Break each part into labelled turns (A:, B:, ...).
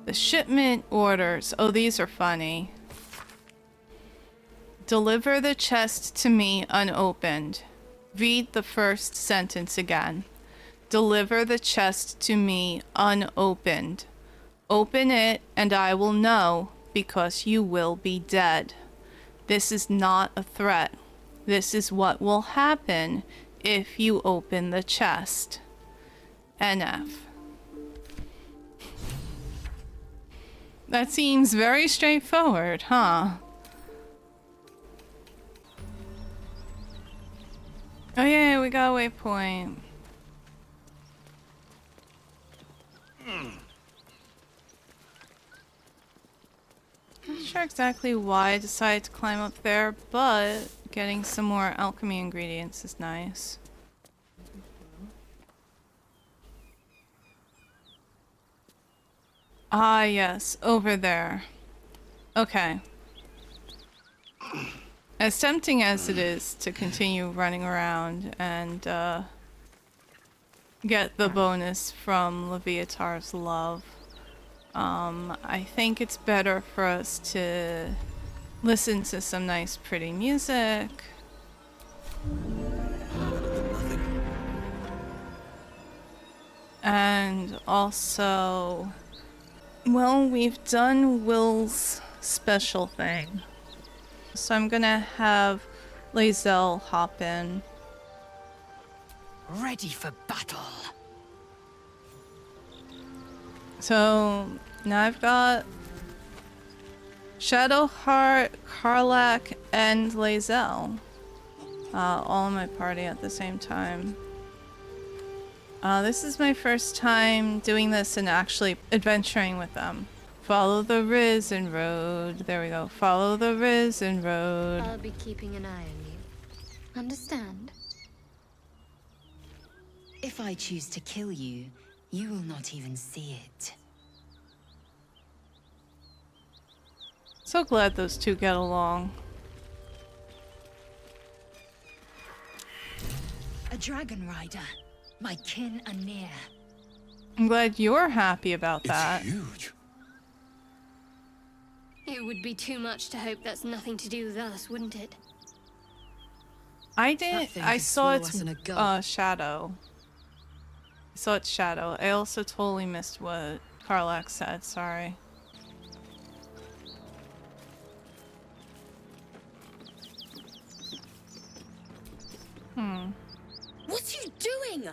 A: The shipment orders. Oh, these are funny. Deliver the chest to me unopened. Read the first sentence again. Deliver the chest to me unopened. Open it and I will know, because you will be dead. This is not a threat. This is what will happen if you open the chest. NF. That seems very straightforward, huh? Oh yeah, we got a waypoint. Not sure exactly why I decided to climb up there, but getting some more alchemy ingredients is nice. Ah, yes, over there. Okay. As tempting as it is to continue running around and get the bonus from Leviatar's love, I think it's better for us to listen to some nice pretty music. And also, well, we've done Will's special thing. So I'm gonna have Lae'zel hop in.
B: Ready for battle.
A: So now I've got Shadowheart, Karlach, and Lae'zel all in my party at the same time. This is my first time doing this and actually adventuring with them. Follow the risen road. There we go. Follow the risen road.
C: I'll be keeping an eye on you. Understand?
B: If I choose to kill you, you will not even see it.
A: So glad those two get along.
B: A dragon rider, my kin and near.
A: I'm glad you're happy about that.
D: It's huge.
C: It would be too much to hope that's nothing to do with us, wouldn't it?
A: I didn't. I saw its
B: shadow.
A: shadow. I saw its shadow. I also totally missed what Karlach said. Sorry.
E: What are you doing?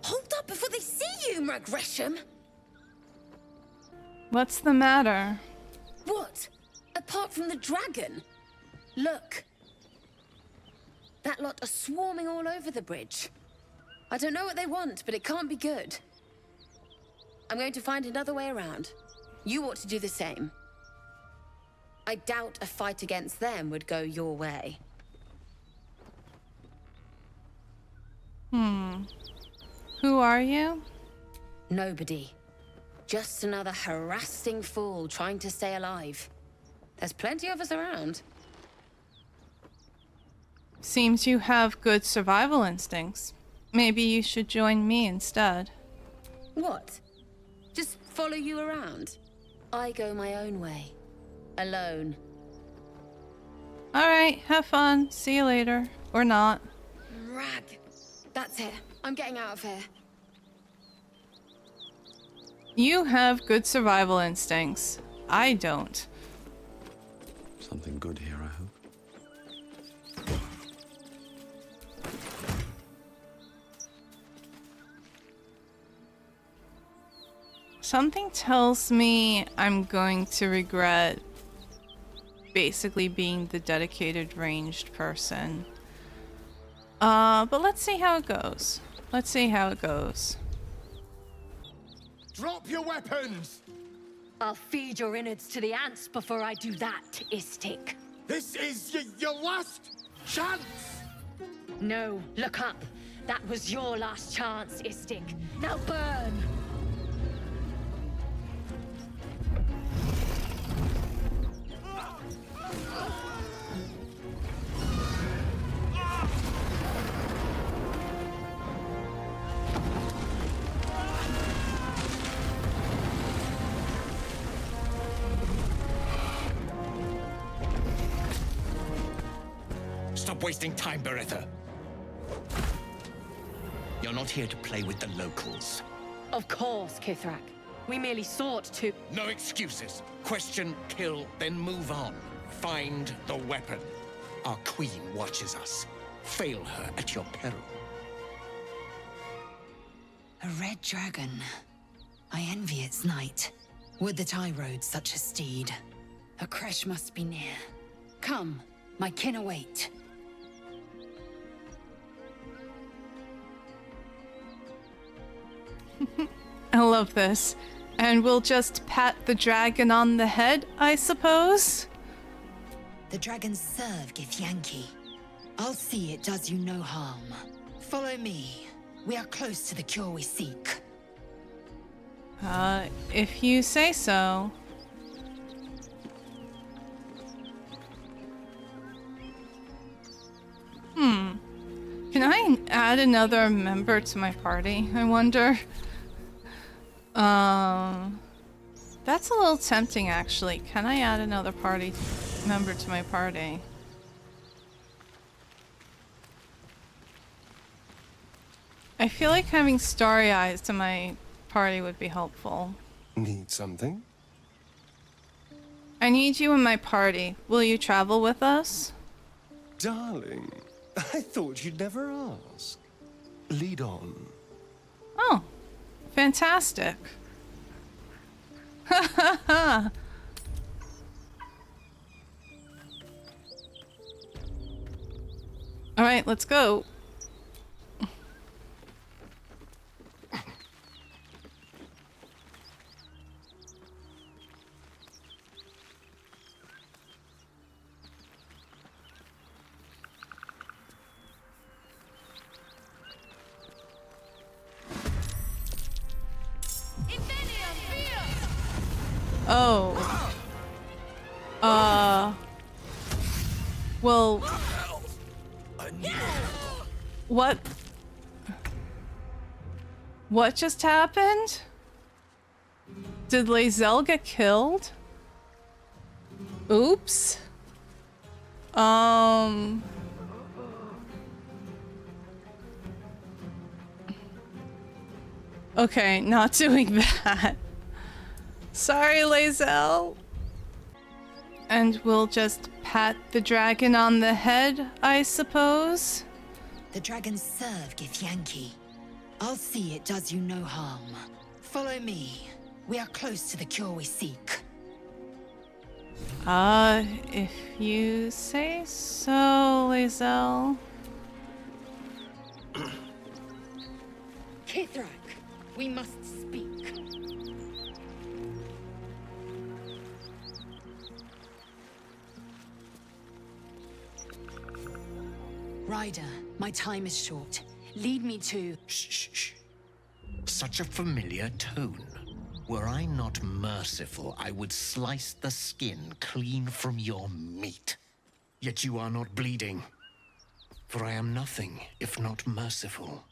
E: Hold up before they see you, Gresham.
A: What's the matter?
E: What? Apart from the dragon? Look. That lot are swarming all over the bridge. I don't know what they want, but it can't be good. I'm going to find another way around. You ought to do the same. I doubt a fight against them would go your way.
A: Who are you?
E: Nobody. Just another harassing fool trying to stay alive. There's plenty of us around.
A: Seems you have good survival instincts. Maybe you should join me instead.
E: What? Just follow you around? I go my own way. Alone.
A: Alright, have fun. See you later. Or not.
E: Rag. That's it. I'm getting out of here.
A: You have good survival instincts. I don't.
D: Something good here, I hope.
A: Something tells me I'm going to regret basically being the dedicated ranged person. But let's see how it goes. Let's see how it goes.
F: Drop your weapons!
B: I'll feed your innards to the ants before I do that, Istik.
F: This is your last chance!
B: No, look up. That was your last chance, Istik. Now burn!
G: Stop wasting time, Beretta. You're not here to play with the locals.
B: Of course, Kithrak. We merely sought to...
G: No excuses. Question, kill, then move on. Find the weapon. Our queen watches us. Fail her at your peril.
H: A red dragon. I envy its knight. Would that I rode such a steed. A crash must be near. Come, my kin await.
A: I love this. And we'll just pat the dragon on the head, I suppose?
H: The dragons serve Githyanki. I'll see it does you no harm. Follow me. We are close to the cure we seek.
A: If you say so. Can I add another member to my party, I wonder? That's a little tempting, actually. Can I add another member to my party? I feel like having starry eyes to my party would be helpful.
F: Need something?
A: I need you in my party. Will you travel with us?
F: Darling, I thought you'd never ask. Lead on.
A: Oh, fantastic. Ha ha ha. All right, let's go. Oh. Well. What? What just happened? Did Lae'zel get killed? Oops. Okay, not doing that. Sorry, Lae'zel. And we'll just pat the dragon on the head, I suppose?
H: The dragons serve Githyanki. I'll see it does you no harm. Follow me. We are close to the cure we seek.
A: If you say so, Lae'zel.
B: Kithrak, we must speak.
H: Ryder, my time is short. Lead me to...
G: Shh, shh, shh. Such a familiar tone. Were I not merciful, I would slice the skin clean from your meat. Yet you are not bleeding. For I am nothing if not merciful.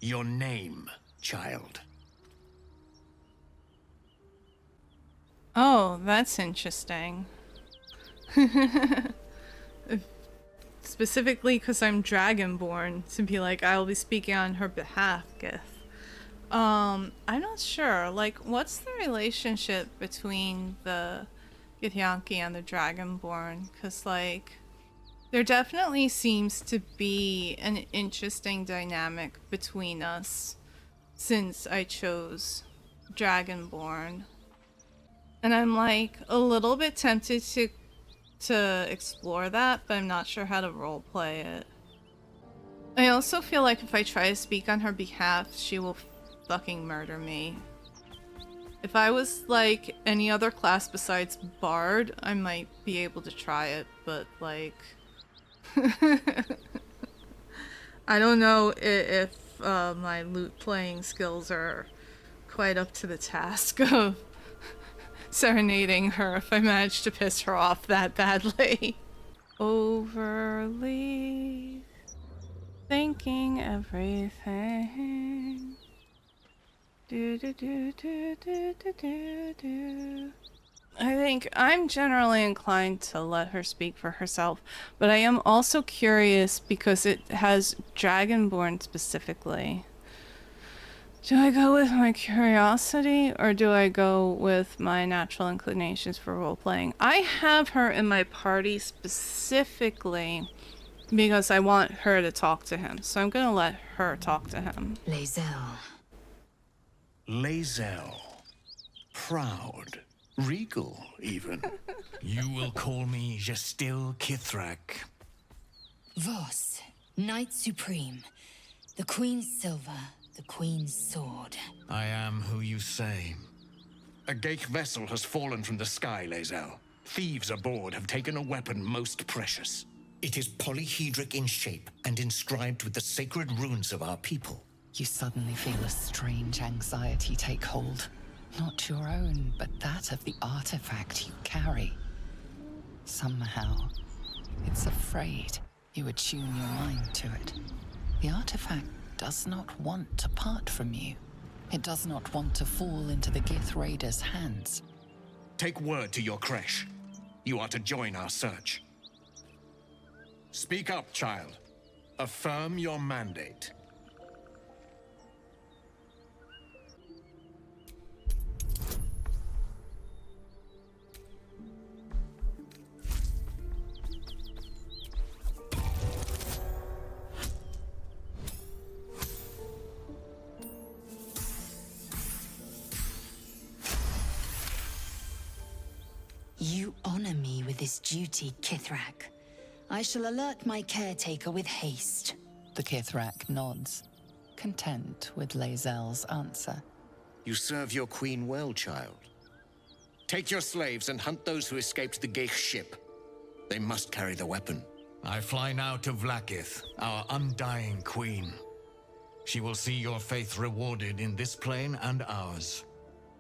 G: Your name, child.
A: Oh, that's interesting. Specifically because I'm Dragonborn, to be like, I will be speaking on her behalf, Gith. I'm not sure. Like, what's the relationship between the Githyanki and the Dragonborn? Because, like, there definitely seems to be an interesting dynamic between us since I chose Dragonborn. And I'm, like, a little bit tempted to explore that, but I'm not sure how to roleplay it. I also feel like if I try to speak on her behalf, she will fucking murder me. If I was like any other class besides Bard, I might be able to try it, but like... I don't know if my lute playing skills are quite up to the task of serenading her if I manage to piss her off that badly. Overly thinking everything. Do do do do do do do do. I think I'm generally inclined to let her speak for herself, but I am also curious because it has Dragonborn specifically. Do I go with my curiosity or do I go with my natural inclinations for role-playing? I have her in my party specifically because I want her to talk to him, so I'm gonna let her talk to him.
H: Lae'zel.
G: Lae'zel. Proud. Regal, even. You will call me Gestil Kithrak.
H: Voss, Knight Supreme. The Queen's silver, the Queen's sword.
G: I am who you say. A Geich vessel has fallen from the sky, Lae'zel. Thieves aboard have taken a weapon most precious. It is polyhedric in shape and inscribed with the sacred runes of our people.
H: You suddenly feel a strange anxiety take hold. Not your own, but that of the artifact you carry. Somehow, it's afraid. You attune your mind to it. The artifact does not want to part from you. It does not want to fall into the Gith Raiders' hands.
G: Take word to your creche. You are to join our search. Speak up, child. Affirm your mandate.
H: You honor me with this duty, Kithrak. I shall alert my caretaker with haste. The Kithrak nods, content with Lae'zel's answer.
G: You serve your queen well, child. Take your slaves and hunt those who escaped the Geich ship. They must carry the weapon.
I: I fly now to Vlaakith, our undying queen. She will see your faith rewarded in this plane and ours.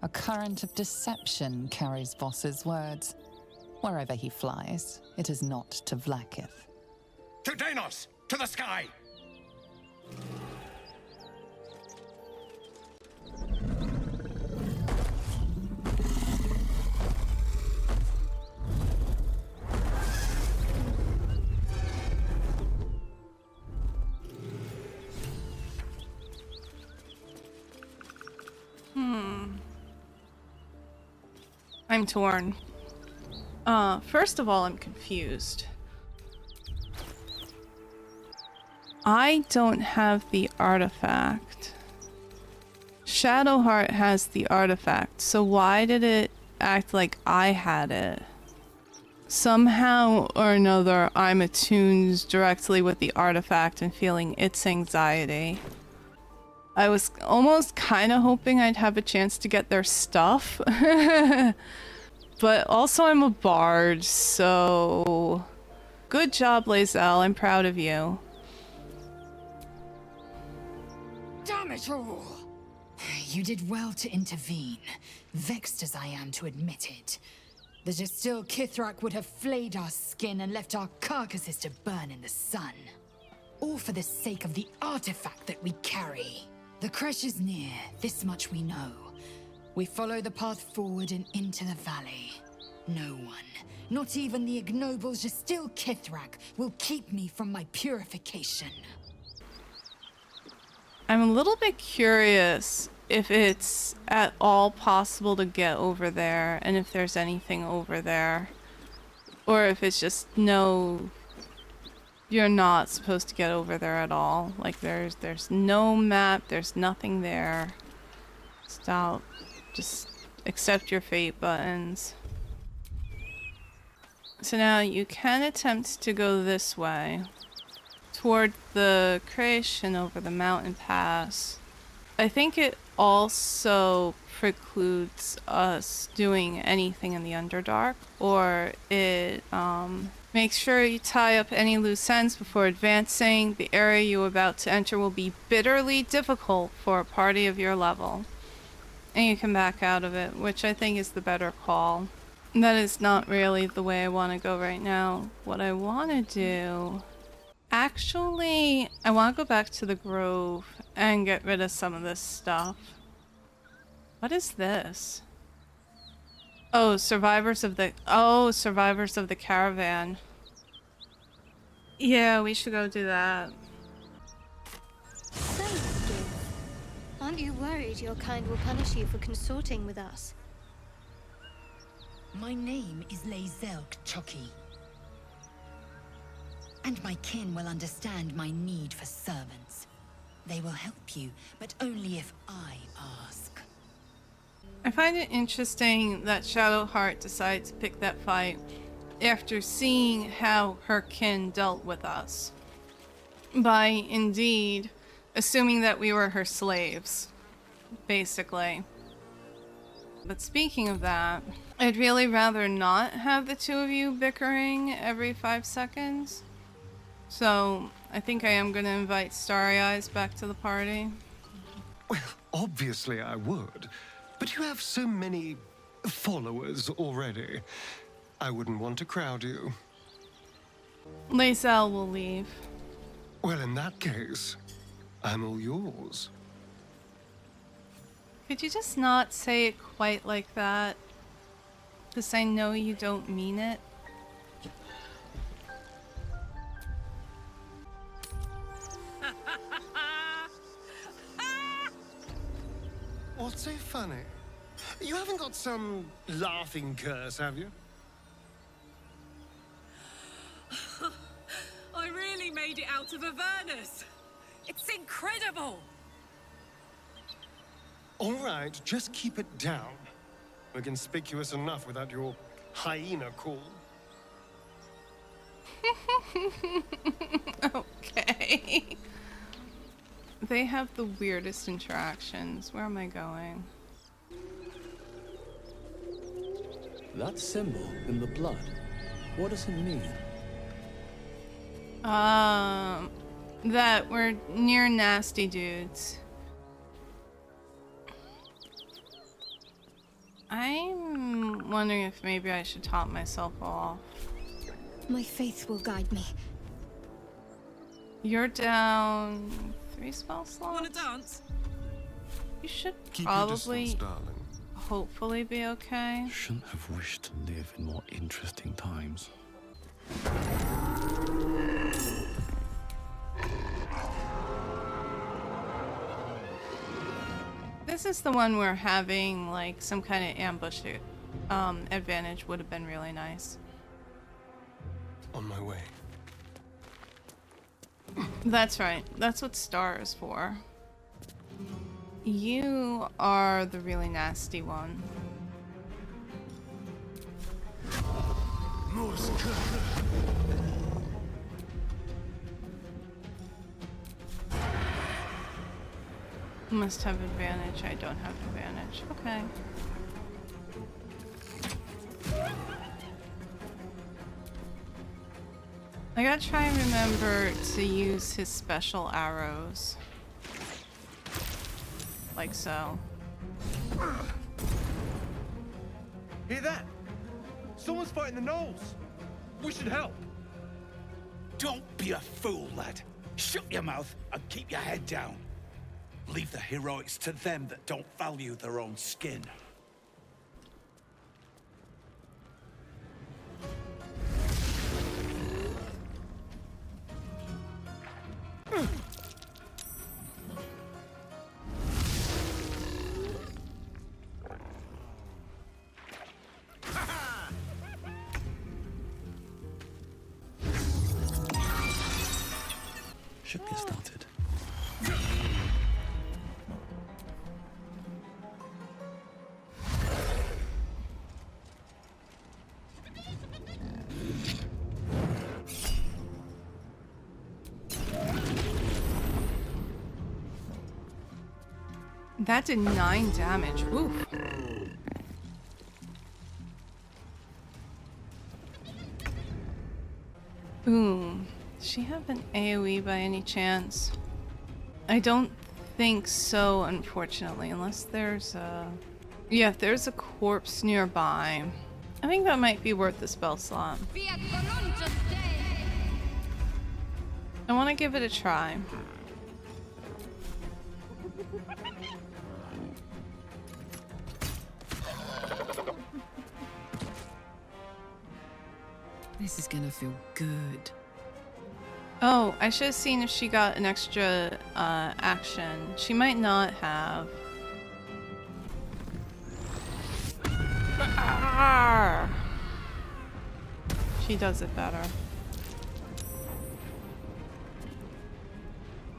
H: A current of deception carries Voss's words. Wherever he flies, it is not to Vlaakith.
G: To Danos! To the sky!
A: I'm torn. First of all, I'm confused. I don't have the artifact. Shadowheart has the artifact, so why did it act like I had it? Somehow or another, I'm attuned directly with the artifact and feeling its anxiety. I was almost kind of hoping I'd have a chance to get their stuff. But also I'm a bard, so... Good job, Lae'zel. I'm proud of you.
H: Damn it all! You did well to intervene, vexed as I am to admit it. The Gestil Kithrak would have flayed our skin and left our carcasses to burn in the sun. All for the sake of the artifact that we carry. The creche is near, this much we know. We follow the path forward and into the valley. No one, not even the ignoble Gestil Kithrak, will keep me from my purification.
A: I'm a little bit curious if it's at all possible to get over there and if there's anything over there. Or if it's just no, you're not supposed to get over there at all. Like there's no map, there's nothing there. Stop. Just accept your fate buttons. So now you can attempt to go this way. Toward the creche and over the mountain pass. I think it also precludes us doing anything in the Underdark. Or it makes sure you tie up any loose ends before advancing. The area you're about to enter will be bitterly difficult for a party of your level. And you can back out of it, which I think is the better call. That is not really the way I want to go right now. What I want to do... Actually, I want to go back to the grove and get rid of some of this stuff. What is this? Oh, survivors of the caravan. Yeah, we should go do that.
C: So, Gith, aren't you worried your kind will punish you for consorting with us?
H: My name is Lae'zelk Chucky. And my kin will understand my need for servants. They will help you, but only if I ask.
A: I find it interesting that Shadowheart decided to pick that fight after seeing how her kin dealt with us. By indeed assuming that we were her slaves, basically. But speaking of that, I'd really rather not have the two of you bickering every 5 seconds. So I think I am going to invite Starry Eyes back to the party.
F: Well, obviously I would. But you have so many followers already. I wouldn't want to crowd you.
A: Lae'zel will leave.
F: Well, in that case, I'm all yours.
A: Could you just not say it quite like that? Because I know you don't mean it.
F: What's so funny? You haven't got some laughing curse, have you?
J: I really made it out of Avernus. It's incredible.
F: All right, just keep it down. We're conspicuous enough without your hyena call.
A: Okay. They have the weirdest interactions. Where am I going?
D: That symbol in the blood, what does it mean?
A: That we're near nasty dudes. I'm wondering if maybe I should top myself off.
C: My faith will guide me.
A: You're down 3 spell slots?
J: Want to dance?
A: You should
F: Keep
A: probably,
F: your distance, darling.
A: hopefully be okay.
D: Shouldn't have wished to live in more interesting times.
A: This is the one where having like some kind of ambush advantage would have been really nice.
F: On my way.
A: That's right. That's what Star is for. You are the really nasty one. Must have advantage. I don't have advantage. Okay. I gotta try and remember to use his special arrows. Like so.
K: Hear that? Someone's fighting the gnolls. We should help.
L: Don't be a fool, lad. Shut your mouth and keep your head down. Leave the heroics to them that don't value their own skin.
D: Should get started.
A: That did 9 damage. Oof. Boom. Does she have an AoE by any chance? I don't think so, unfortunately, unless there's a... Yeah, if there's a corpse nearby. I think that might be worth the spell slot. I want to give it a try.
M: This is gonna feel good.
A: Oh, I should have seen if she got an extra action. She might not have. She does it better.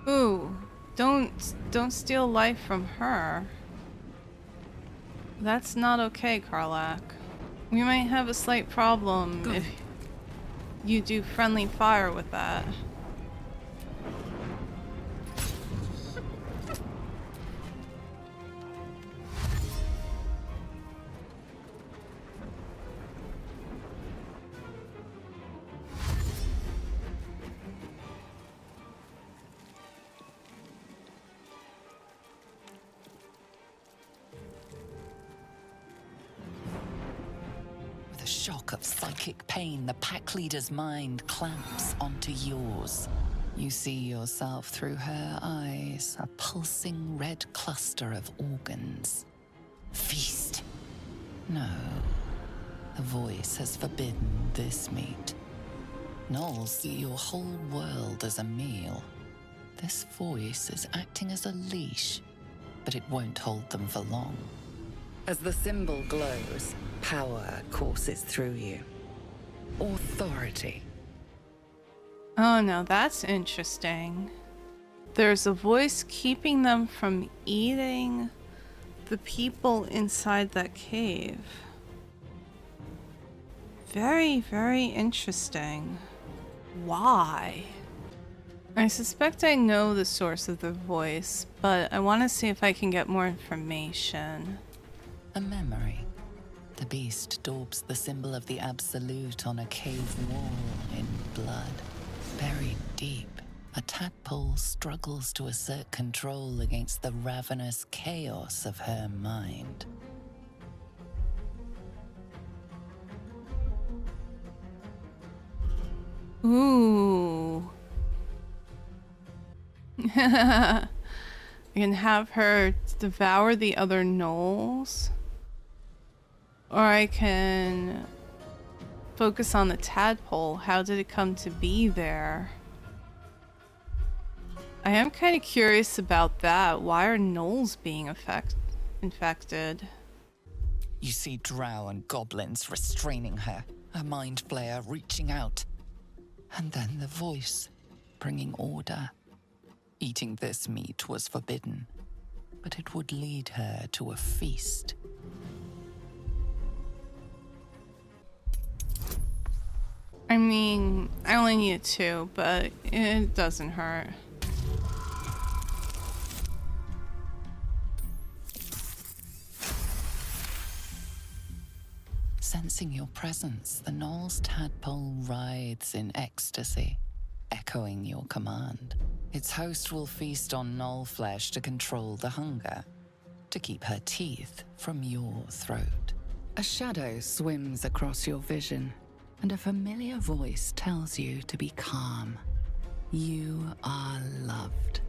A: Ooh, don't steal life from her. That's not okay, Karlach. We might have a slight problem if you do friendly fire with that.
N: With a shock of psychic pain, the pack leader's mind clamps onto yours. You see yourself through her eyes, a pulsing red cluster of organs. Feast. No. The voice has forbidden this meat. Gnolls see your whole world as a meal. This voice is acting as a leash, but it won't hold them for long. As the symbol glows, power courses through you. Authority.
A: Oh no, that's interesting. There's a voice keeping them from eating the people inside that cave. Very, very interesting. Why? I suspect I know the source of the voice, but I want to see if I can get more information.
N: A memory. The beast daubs the symbol of the Absolute on a cave wall in blood. Buried deep, a tadpole struggles to assert control against the ravenous chaos of her mind.
A: Ooh. I can have her devour the other gnolls. Or I can focus on the tadpole. How did it come to be there? I am kind of curious about that. Why are gnolls being infected?
N: You see drow and goblins restraining her, a mind flayer reaching out. And then the voice, bringing order. Eating this meat was forbidden, but it would lead her to a feast.
A: I mean, I only need 2, but it doesn't hurt.
N: Sensing your presence, the gnoll's tadpole writhes in ecstasy, echoing your command. Its host will feast on gnoll flesh to control the hunger, to keep her teeth from your throat. A shadow swims across your vision, and a familiar voice tells you to be calm. You are loved.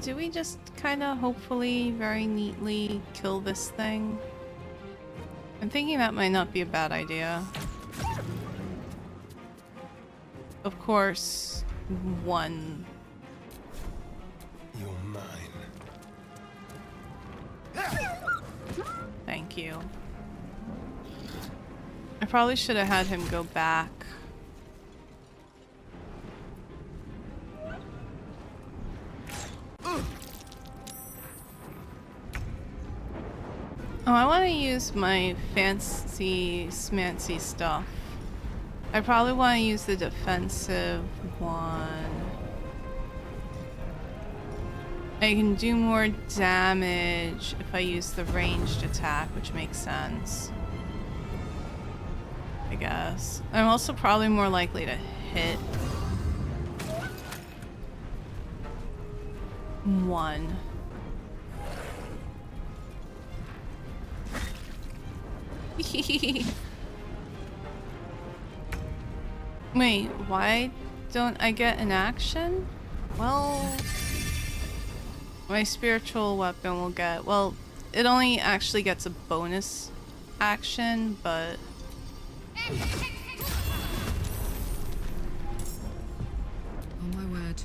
A: Do we just kind of hopefully very neatly kill this thing? I'm thinking that might not be a bad idea. Of course, one.
F: You're mine.
A: Thank you. I probably should have had him go back. Oh, I want to use my fancy smancy stuff. I probably want to use the defensive one. I can do more damage if I use the ranged attack, which makes sense. I guess. I'm also probably more likely to hit. 1. Wait, why don't I get an action? Well, my spiritual weapon will get, well, it only actually gets a bonus action, but
M: Oh my word.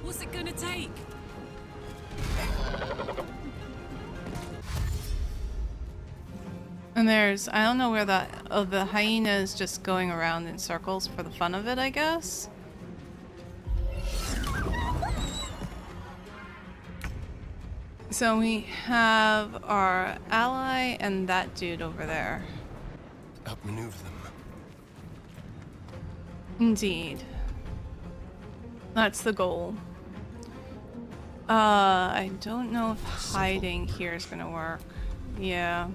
J: What's it gonna take?
A: and there's, I don't know where that, oh, the hyena is just going around in circles for the fun of it, I guess. So we have our ally and that dude over there.
F: Outmaneuver them.
A: Indeed. That's the goal. I don't know if hiding here is gonna work. Yeah.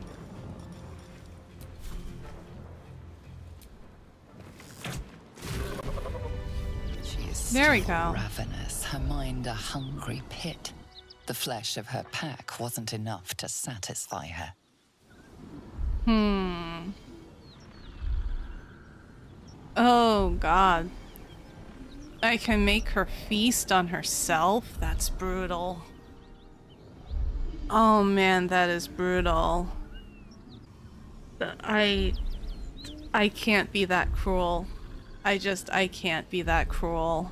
N: She is
A: There we
N: still
A: go.
N: ravenous, her mind a hungry pit. The flesh of her pack wasn't enough to satisfy her.
A: Oh god. I can make her feast on herself? That's brutal. Oh man, that is brutal. I can't be that cruel. I can't be that cruel.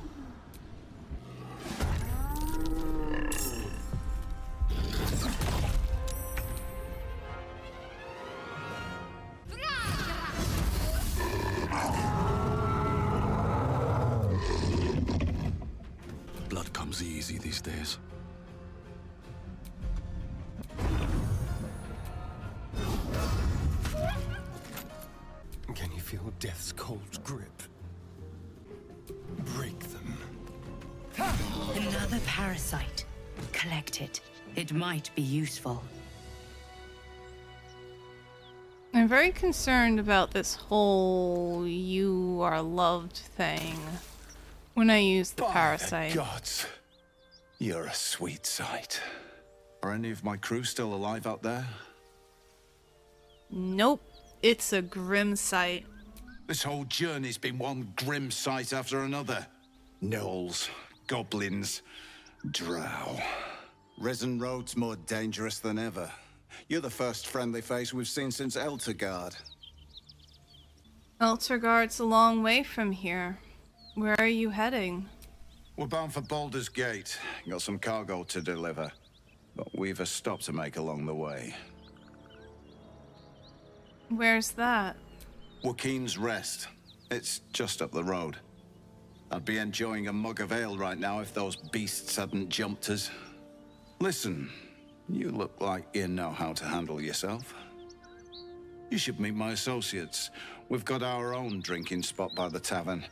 D: Blood comes easy these days.
F: Can you feel death's cold grip? Break them.
O: Another parasite. Collect it. It might be useful.
A: I'm very concerned about this whole you are loved thing when I use the parasite.
L: Gods, you're a sweet sight. Are any of my crew still alive out there?
A: Nope. It's a grim sight.
L: This whole journey's been one grim sight after another. Gnolls, goblins, drow.
P: Risen Road's more dangerous than ever. You're the first friendly face we've seen since Eltergard.
A: Eltergard's a long way from here. Where are you heading?
L: We're bound for Baldur's Gate. Got some cargo to deliver. But we've a stop to make along the way.
A: Where's that?
L: Joaquin's Rest. It's just up the road. I'd be enjoying a mug of ale right now if those beasts hadn't jumped us. Listen, you look like you know how to handle yourself. You should meet my associates. We've got our own drinking spot by the tavern.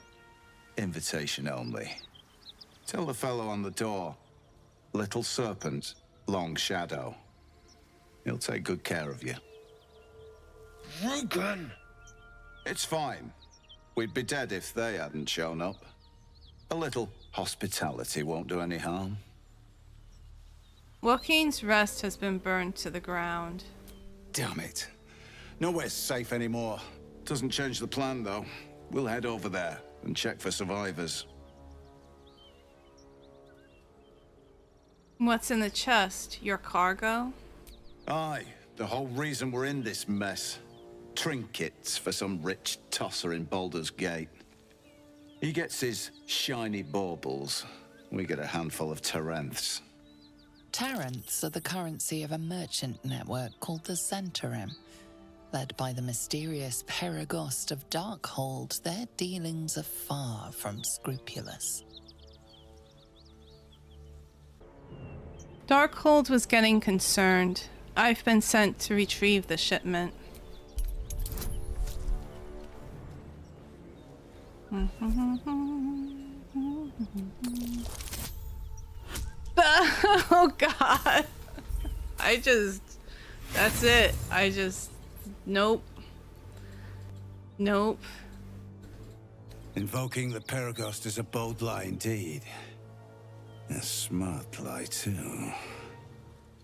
L: Invitation only. Tell the fellow on the door. Little Serpent, Long Shadow. He'll take good care of you.
K: Rugen!
L: It's fine. We'd be dead if they hadn't shown up. A little hospitality won't do any harm.
A: Joaquin's Rest has been burned to the ground.
P: Damn it. Nowhere's safe anymore.
L: Doesn't change the plan, though. We'll head over there and check for survivors.
A: What's in the chest? Your cargo?
L: Aye, the whole reason we're in this mess. Trinkets for some rich tosser in Baldur's Gate. He gets his shiny baubles. We get a handful of Taranths.
N: Taranths are the currency of a merchant network called the Zentarim. Led by the mysterious Perigost of Darkhold, their dealings are far from scrupulous.
A: Darkhold was getting concerned. I've been sent to retrieve the shipment. Oh god. That's it. Nope. Nope.
P: Invoking the Paragost is a bold lie indeed. A smart lie, too.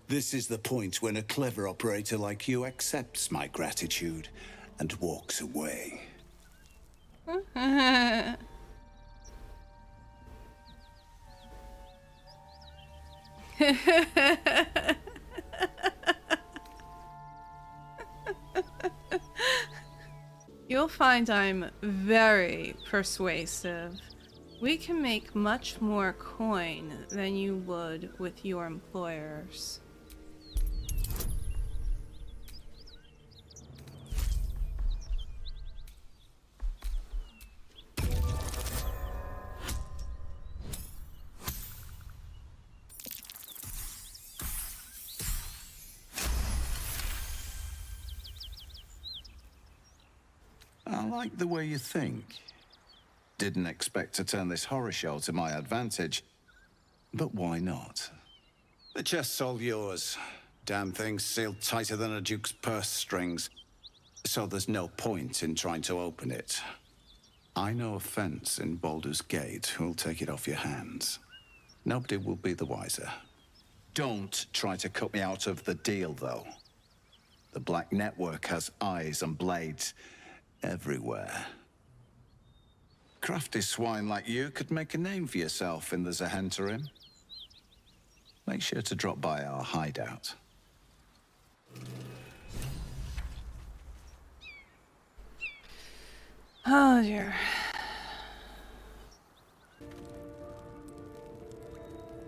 P: This is the point when a clever operator like you accepts my gratitude and walks away.
A: You'll find I'm very persuasive. We can make much more coin than you would with your employers.
L: I like the way you think. Didn't expect to turn this horror show to my advantage, but why not?
P: The chest's all yours. Damn thing's sealed tighter than a duke's purse strings, so there's no point in trying to open it. I know a fence in Baldur's Gate who'll take it off your hands. Nobody will be the wiser.
L: Don't try to cut me out of the deal, though. The Black Network has eyes and blades everywhere. Crafty swine like you could make a name for yourself in the Zahenterim. Make sure to drop by our hideout.
A: Oh dear.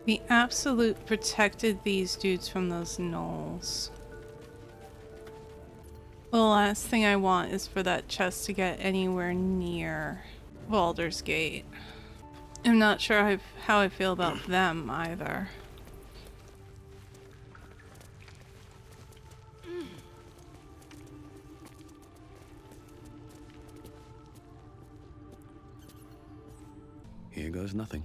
A: We absolute protected these dudes from those gnolls. The last thing I want is for that chest to get anywhere near Baldur's Gate. I'm not sure how I feel about them either.
D: Here goes nothing.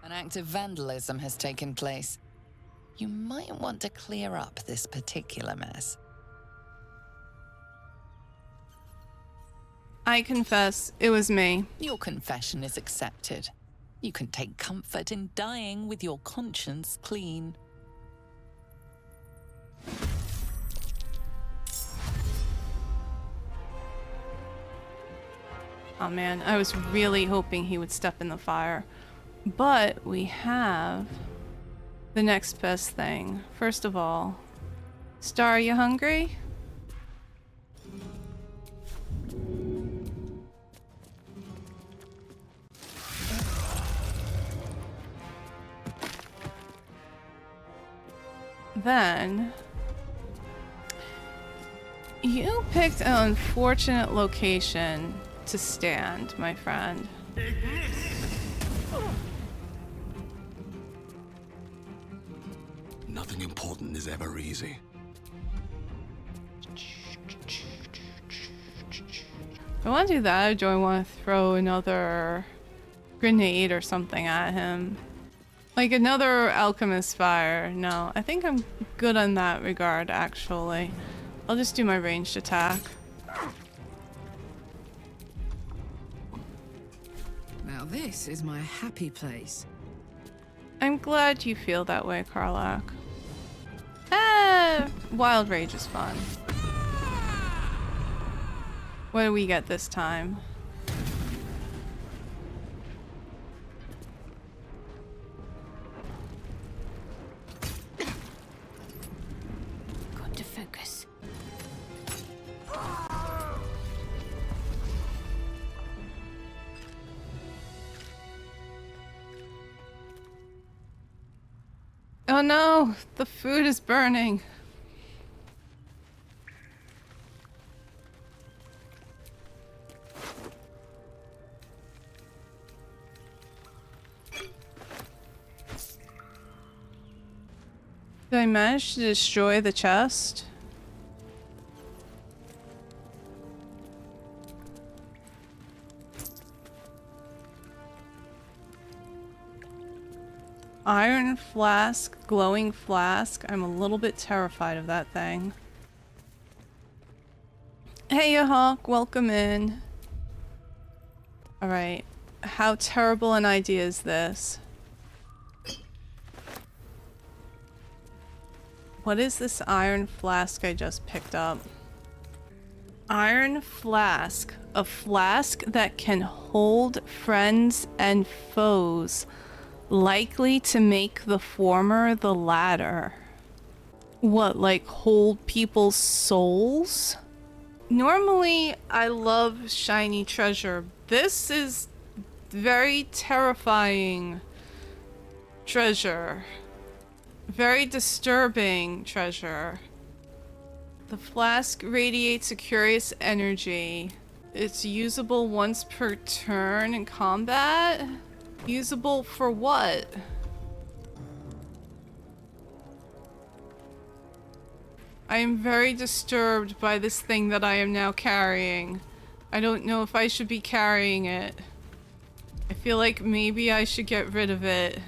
N: An act of vandalism has taken place. You might want to clear up this particular mess.
A: I confess, it was me.
N: Your confession is accepted. You can take comfort in dying with your conscience clean.
A: Oh man, I was really hoping he would step in the fire. But we have the next best thing. First of all, Star, you hungry? Then you picked an unfortunate location to stand, my friend.
D: Nothing important is ever easy.
A: Do I want to do that, or do I want to throw another grenade or something at him? Like another alchemist fire? No, I think I'm good on that regard, actually. I'll just do my ranged attack.
M: Now this is my happy place.
A: I'm glad you feel that way, Karlach. Wild Rage is fun. What do we get this time?
C: Got to focus.
A: Oh no, the food is burning. Did I manage to destroy the chest? Iron flask, glowing flask. I'm a little bit terrified of that thing. Hey, Hawk, welcome in. Alright, how terrible an idea is this? What is this iron flask I just picked up? Iron flask. A flask that can hold friends and foes, likely to make the former the latter. What, like hold people's souls? Normally, I love shiny treasure. This is very terrifying treasure. Very disturbing treasure. The flask radiates a curious energy. It's usable once per turn in combat? Usable for what? I am very disturbed by this thing that I am now carrying. I don't know if I should be carrying it. I feel like maybe I should get rid of it.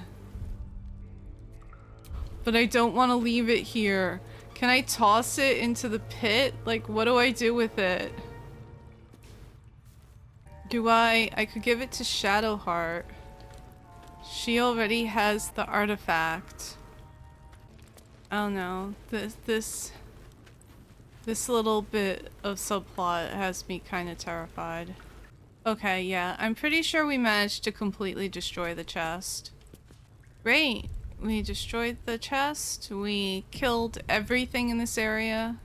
A: But I don't want to leave it here. Can I toss it into the pit? Like, what do I do with it? I could give it to Shadowheart. She already has the artifact. I don't know. This little bit of subplot has me kind of terrified. Okay, yeah. I'm pretty sure we managed to completely destroy the chest. Great. We destroyed the chest. We killed everything in this area.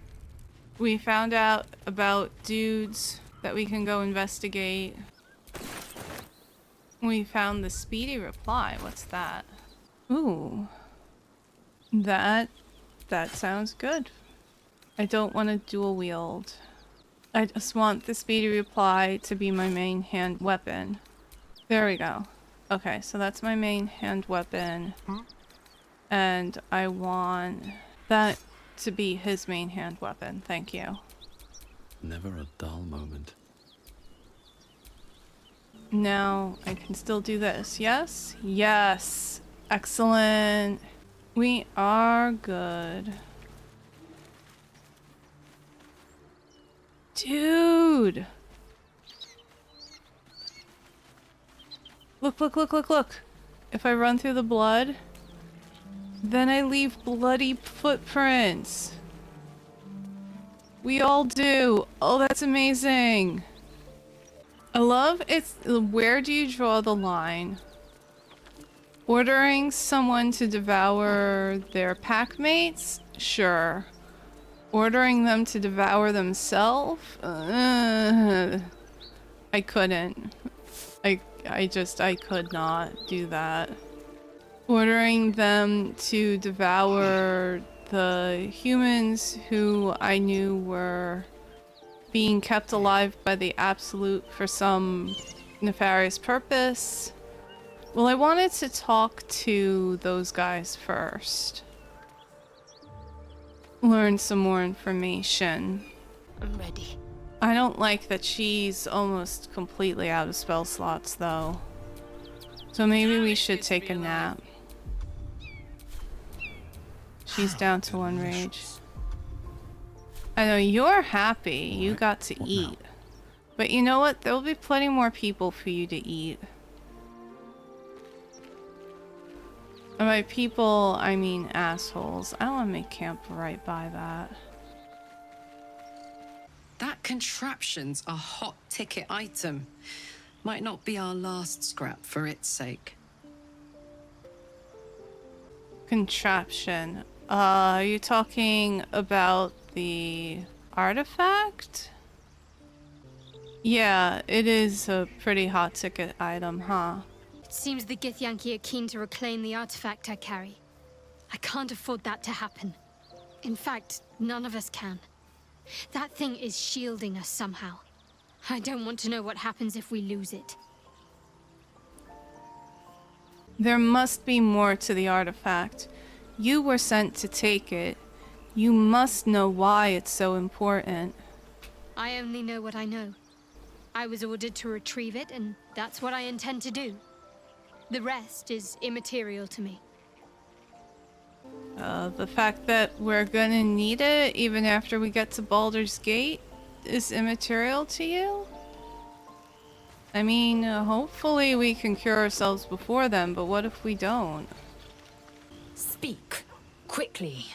A: We found out about dudes that we can go investigate. We found the speedy reply. What's that? Ooh. That sounds good. I don't want to dual wield. I just want the speedy reply to be my main hand weapon. There we go. Okay, so that's my main hand weapon. And I want that to be his main hand weapon. Thank you.
D: Never a dull moment.
A: Now I can still do this. Yes? Yes. Excellent. We are good. Dude! Look, look, look, look, look. If I run through the blood, then I leave bloody footprints. We all do. Oh, that's amazing. I love it's where do you draw the line? Ordering someone to devour their pack mates? Sure. Ordering them to devour themselves? I couldn't. I could not do that. Ordering them to devour the humans who I knew were being kept alive by the Absolute for some nefarious purpose. Well, I wanted to talk to those guys first. Learn some more information.
C: I'm ready.
A: I don't like that she's almost completely out of spell slots, though. So maybe we should take a nap. She's down to 1 rage. I know you're happy you got to eat. But you know what? There'll be plenty more people for you to eat. And by people, I mean assholes. I don't want to make camp right by that.
M: That contraption's a hot ticket item. Might not be our last scrap for its sake.
A: Contraption. Are you talking about the artifact? Yeah, it is a pretty hot ticket item, huh?
C: It seems the Githyanki are keen to reclaim the artifact I carry. I can't afford that to happen. In fact, none of us can. That thing is shielding us somehow. I don't want to know what happens if we lose it.
A: There must be more to the artifact. You were sent to take it. You must know why it's so important.
C: I only know what I know. I was ordered to retrieve it, and that's what I intend to do. The rest is immaterial to me.
A: The fact that we're gonna need it even after we get to Baldur's Gate is immaterial to you? I mean, hopefully we can cure ourselves before then, but what if we don't?
H: Speak. Quickly.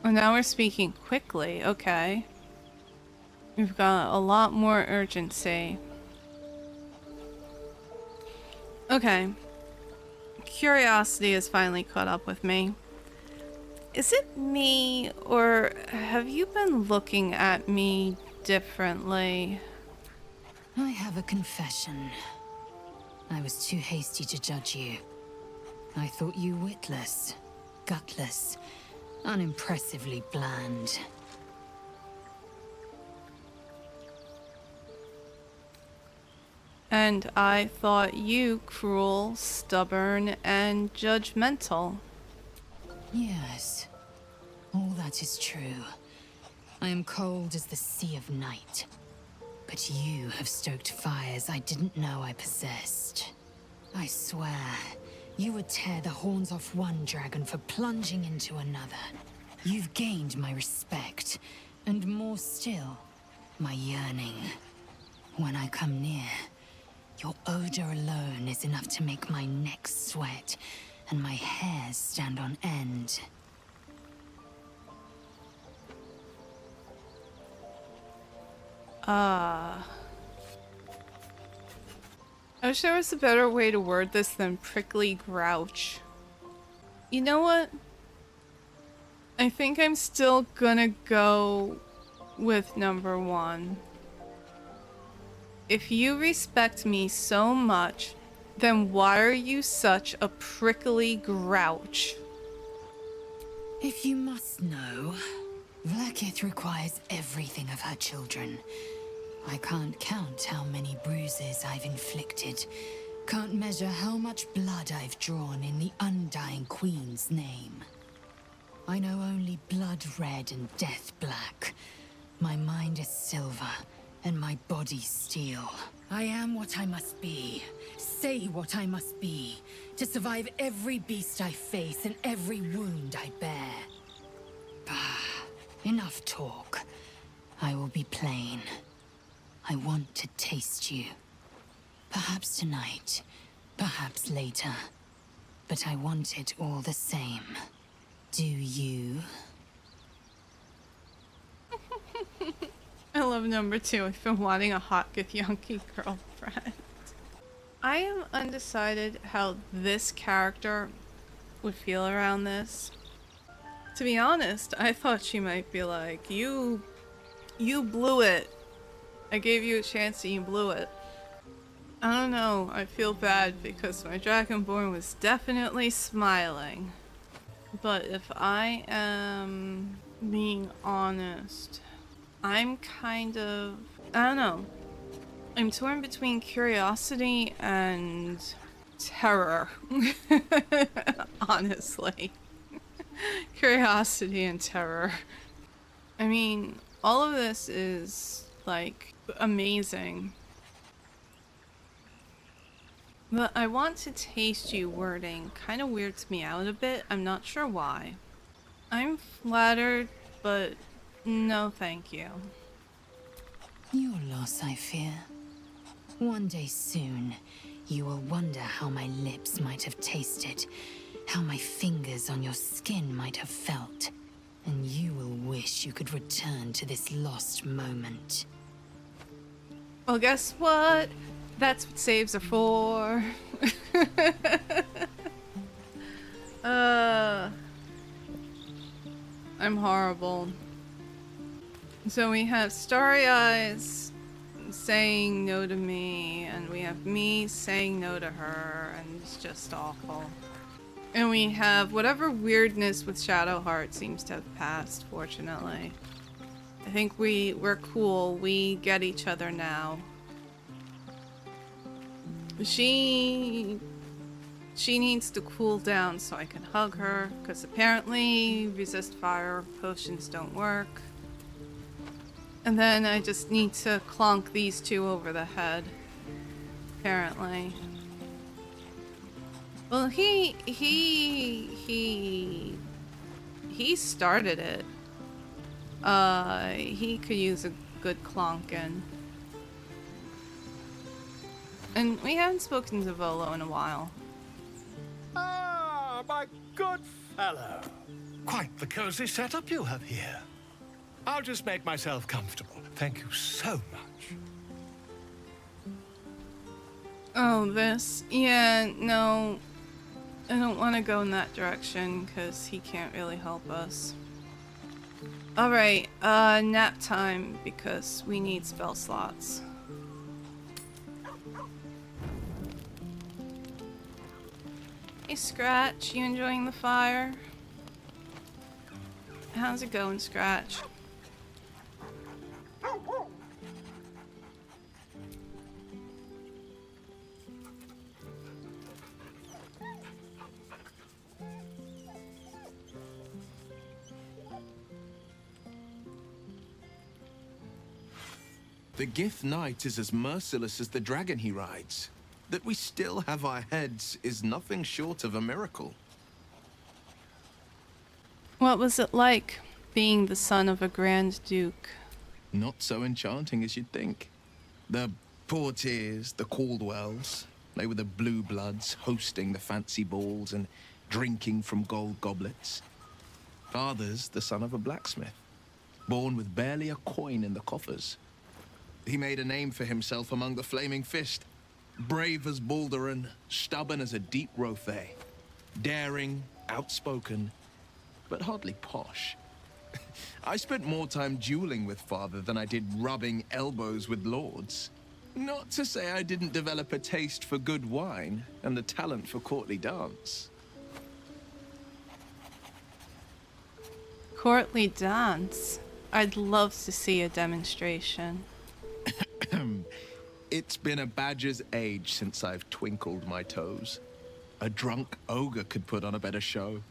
A: Oh, now we're speaking quickly. Okay. We've got a lot more urgency. Okay. Curiosity has finally caught up with me. Is it me, or have you been looking at me differently?
H: I have a confession. I was too hasty to judge you. I thought you witless, gutless, unimpressively bland.
A: And I thought you cruel, stubborn, and judgmental.
H: Yes, all that is true. I am cold as the sea of night. But you have stoked fires I didn't know I possessed. I swear, you would tear the horns off one dragon for plunging into another. You've gained my respect, and more still, my yearning. When I come near, your odor alone is enough to make my neck sweat and my hairs stand on end.
A: I wish there was a better way to word this than prickly grouch. You know what? I think I'm still gonna go with number one. If you respect me so much, then why are you such a prickly grouch?
H: If you must know, Vlaakith requires everything of her children. I can't count how many bruises I've inflicted. Can't measure how much blood I've drawn in the Undying Queen's name. I know only blood red and death black. My mind is silver, and my body steel. I am what I must be. Say what I must be. To survive every beast I face and every wound I bear. Bah, enough talk. I will be plain. I want to taste you. Perhaps tonight, perhaps later. But I want it all the same. Do you?
A: I love number two. I've been wanting a hot Githyanki girlfriend. I am undecided how this character would feel around this. To be honest, I thought she might be like, you blew it. I gave you a chance and you blew it. I don't know, I feel bad because my Dragonborn was definitely smiling. But if I am being honest, I'm kind of, I don't know. I'm torn between curiosity and terror. Honestly. Curiosity and terror. I mean, all of this is, like, amazing. But I want to taste you wording kind of weirds me out a bit. I'm not sure why. I'm flattered, but no thank you.
H: Your loss, I fear. One day soon, you will wonder how my lips might have tasted, how my fingers on your skin might have felt, and you will wish you could return to this lost moment.
A: Well, guess what? That's what saves are for. I'm horrible. So we have Starry Eyes saying no to me, and we have me saying no to her, and it's just awful. And we have whatever weirdness with Shadowheart seems to have passed, fortunately. I think we're cool. We get each other she needs to cool down so I can hug her, because apparently resist fire potions don't work. And then I just need to clonk these two over the head. Apparently. Well, he started it. He could use a good clonkin'. And we haven't spoken to Volo in a while.
Q: Ah, my good fellow. Quite the cozy setup you have here. I'll just make myself comfortable. Thank you so much.
A: Oh, this? Yeah, no. I don't want to go in that direction because he can't really help us. Alright, nap time because we need spell slots. Hey Scratch, you enjoying the fire? How's it going, Scratch?
R: The Gith Knight is as merciless as the dragon he rides. That we still have our heads is nothing short of a miracle.
A: What was it like, being the son of a Grand Duke?
R: Not so enchanting as you'd think. The Portiers, the Caldwells, they were the blue bloods hosting the fancy balls and drinking from gold goblets. Father's the son of a blacksmith, born with barely a coin in the coffers. He made a name for himself among the Flaming Fist. Brave as Baldur and stubborn as a deep Rothay. Daring, outspoken, but hardly posh. I spent more time dueling with father than I did rubbing elbows with lords. Not to say I didn't develop a taste for good wine and a talent for courtly dance.
A: Courtly dance? I'd love to see a demonstration.
R: It's been a badger's age since I've twinkled my toes. A drunk ogre could put on a better show.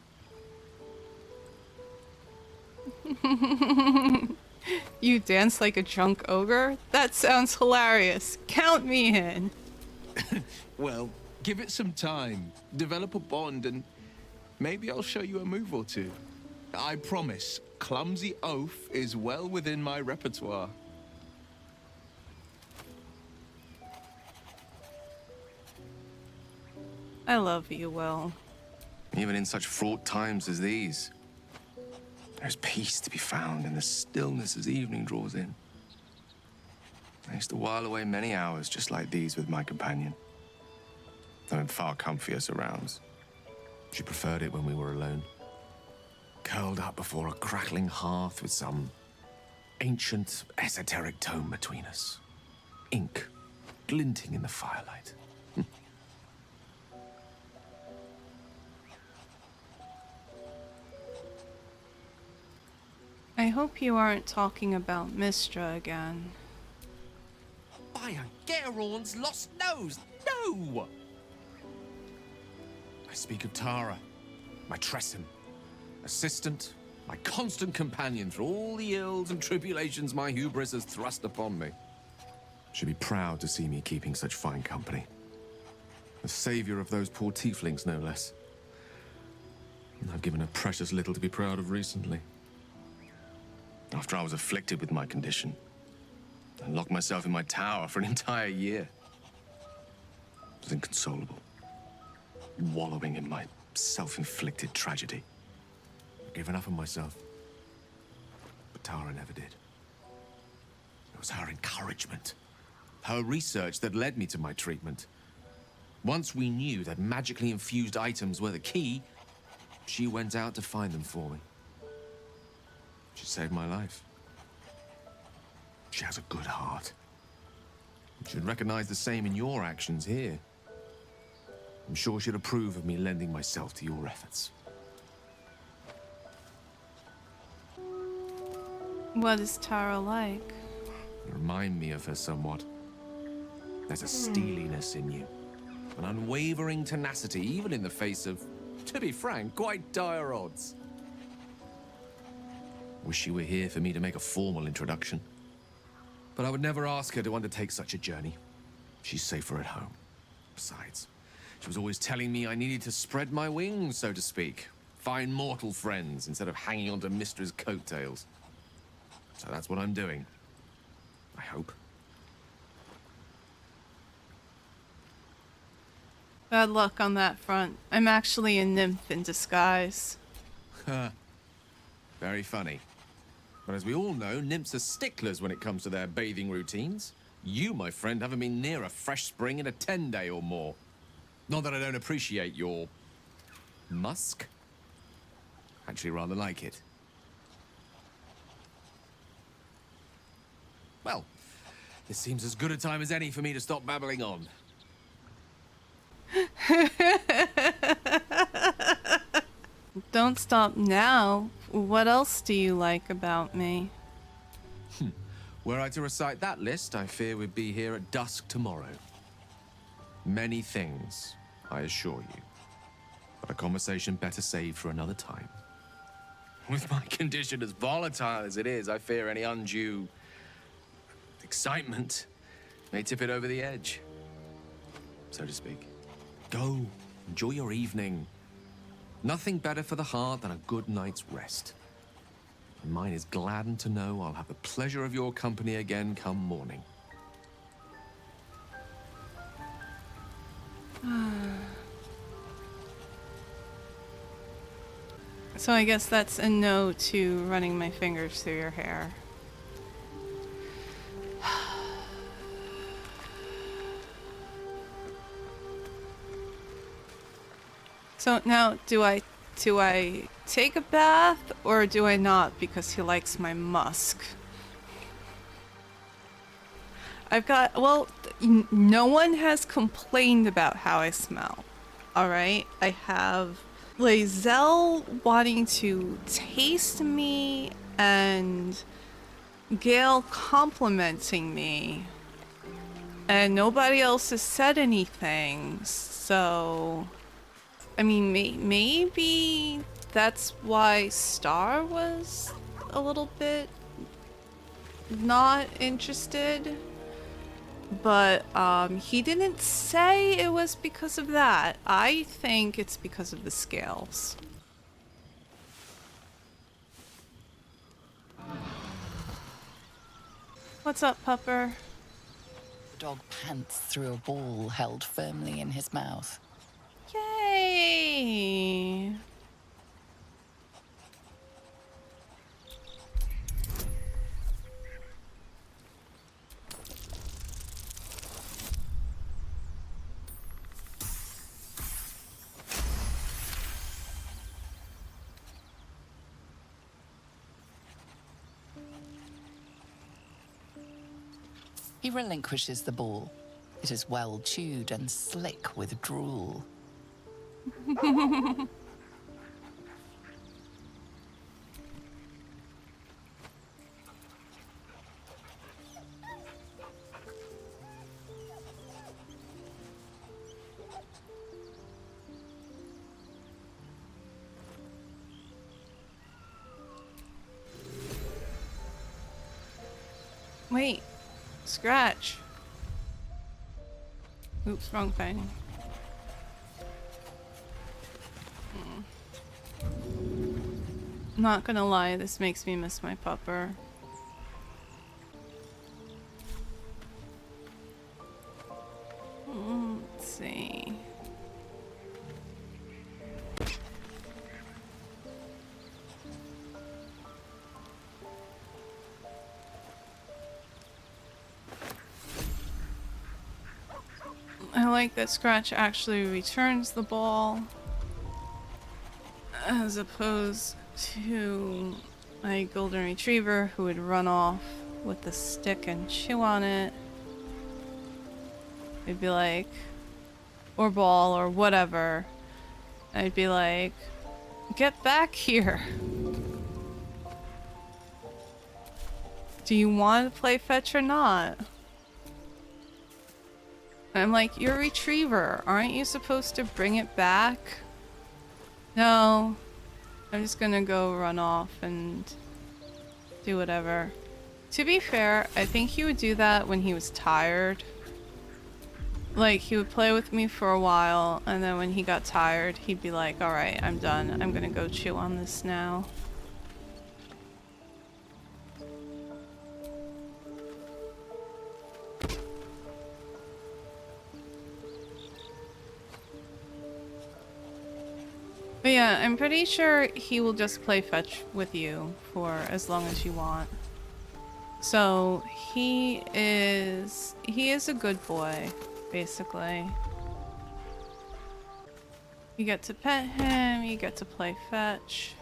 A: You dance like a drunk ogre? That sounds hilarious. Count me in.
R: Well, give it some time. Develop a bond and maybe I'll show you a move or two. I promise, clumsy oaf is well within my repertoire.
A: I love you, Will.
S: Even in such fraught times as these, there's peace to be found in the stillness as evening draws in. I used to while away many hours just like these with my companion, though in far comfier surrounds. She preferred it when we were alone, curled up before a crackling hearth with some ancient, esoteric tome between us, ink glinting in the firelight.
A: I hope you aren't talking about Mistra again.
G: By Gerorn's lost nose! No!
S: I speak of Tara, my Tresson, assistant, my constant companion through all the ills and tribulations my hubris has thrust upon me. She'd be proud to see me keeping such fine company. The savior of those poor tieflings, no less. And I've given her precious little to be proud of recently. After I was afflicted with my condition, I locked myself in my tower for an entire year. I was inconsolable, wallowing in my self-inflicted tragedy. I'd given up on myself, but Tara never did. It was her encouragement, her research that led me to my treatment. Once we knew that magically infused items were the key, she went out to find them for me. She saved my life. She has a good heart. She'd recognize the same in your actions here. I'm sure she'd approve of me lending myself to your efforts.
A: What is Tara like?
S: You remind me of her somewhat. There's a steeliness in you, An unwavering tenacity, even in the face of, to be frank, quite dire odds. Wish she were here for me to make a formal introduction. But I would never ask her to undertake such a journey. She's safer at home. Besides, she was always telling me I needed to spread my wings, so to speak. Find mortal friends instead of hanging onto Mistra's coattails. So that's what I'm doing. I hope.
A: Bad luck on that front. I'm actually a nymph in disguise.
S: Very funny. But as we all know, nymphs are sticklers when it comes to their bathing routines. You, my friend, haven't been near a fresh spring in a 10-day or more. Not that I don't appreciate your... musk? Actually rather like it. Well, this seems as good a time as any for me to stop babbling on.
A: Don't stop now. What else do you like about me?
S: Were I to recite that list, I fear we'd be here at dusk tomorrow. Many things, I assure you. But a conversation better saved for another time. With my condition as volatile as it is, I fear any undue excitement may tip it over the edge, so to speak. Go, enjoy your evening. Nothing better for the heart than a good night's rest. And mine is gladdened to know I'll have the pleasure of your company again come morning.
A: So I guess that's a no to running my fingers through your hair. So now, do I take a bath or do I not because he likes my musk? I've got, well, no one has complained about how I smell. All right, I have Lae'zel wanting to taste me and Gale complimenting me, and nobody else has said anything. So, I mean, maybe that's why Star was a little bit not interested. But he didn't say it was because of that. I think it's because of the scales. What's up, Pupper?
N: The dog pants through a ball held firmly in his mouth.
A: Yay!
N: He relinquishes the ball. It is well chewed and slick with drool.
A: Wait. Scratch. Oops, wrong thing. Not gonna lie, this makes me miss my pupper. Let's see. I like that Scratch actually returns the ball as opposed to my golden retriever who would run off with the stick and chew on it. It'd be like, or ball or whatever. I'd be like, get back here. Do you want to play fetch or not? I'm like, you're a retriever. Aren't you supposed to bring it back? No. I'm just gonna go run off and do whatever. To be fair, I think he would do that when he was tired. Like, he would play with me for a while, and then when he got tired, he'd be like, alright, I'm done. I'm gonna go chew on this now. But yeah, I'm pretty sure he will just play fetch with you for as long as you want. So he is a good boy, basically. You get to pet him, you get to play fetch.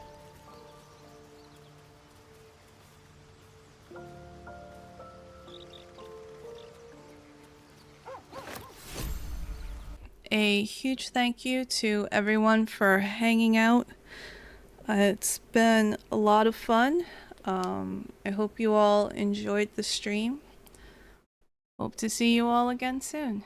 A: A huge thank you to everyone for hanging out. It's been a lot of fun. I hope you all enjoyed the stream. Hope to see you all again soon.